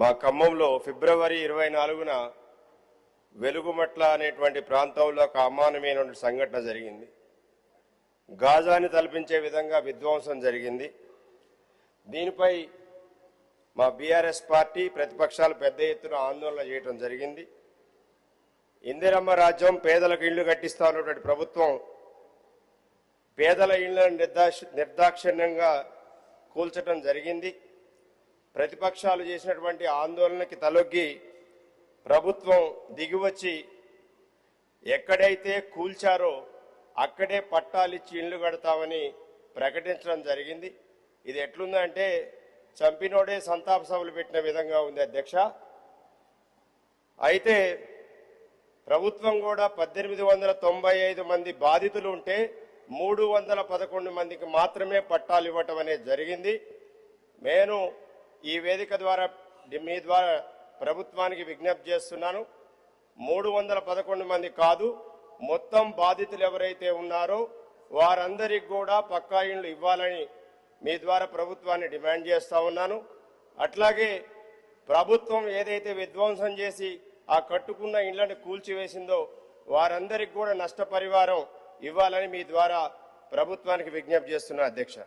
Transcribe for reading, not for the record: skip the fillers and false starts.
మా ఖమ్మంలో ఫిబ్రవరి 24న వెలుగుమట్ల అనేటువంటి ప్రాంతంలో ఒక అమానమైన సంఘటన జరిగింది. గాజాని తలపించే విధంగా విధ్వంసం జరిగింది. దీనిపై మా బీఆర్ఎస్ పార్టీ ప్రతిపక్షాలు పెద్ద ఎత్తున ఆందోళన చేయడం జరిగింది. ఇందిరమ్మ రాజ్యం పేదలకు ఇళ్లు కట్టిస్తా ఉన్నటువంటి ప్రభుత్వం పేదల ఇళ్లను నిర్దాక్షిణ్యంగా కూల్చడం జరిగింది. ప్రతిపక్షాలు చేసినటువంటి ఆందోళనకి తలొగ్గి ప్రభుత్వం దిగివచ్చి ఎక్కడైతే కూల్చారో అక్కడే పట్టాలిచ్చి ఇళ్లు కడతామని ప్రకటించడం జరిగింది. ఇది ఎట్లుందంటే చంపినోడే సంతాప సభలు పెట్టిన విధంగా ఉంది అధ్యక్ష. అయితే ప్రభుత్వం కూడా 1895 మంది బాధితులు ఉంటే 311 మందికి మాత్రమే పట్టాలు ఇవ్వటం అనేది జరిగింది. నేను ఈ వేదిక ద్వారా మీ ద్వారా ప్రభుత్వానికి విజ్ఞప్తి చేస్తున్నాను. 311 మంది కాదు, మొత్తం బాధితులు ఎవరైతే ఉన్నారో వారందరికీ కూడా పక్కా ఇళ్లు ఇవ్వాలని మీ ద్వారా ప్రభుత్వాన్ని డిమాండ్ చేస్తా ఉన్నాను. అట్లాగే ప్రభుత్వం ఏదైతే విధ్వంసం చేసి ఆ కట్టుకున్న ఇళ్లను కూల్చివేసిందో వారందరికీ కూడా నష్టపరిహారం ఇవ్వాలని మీ ద్వారా ప్రభుత్వానికి విజ్ఞప్తి చేస్తున్నా అధ్యక్ష.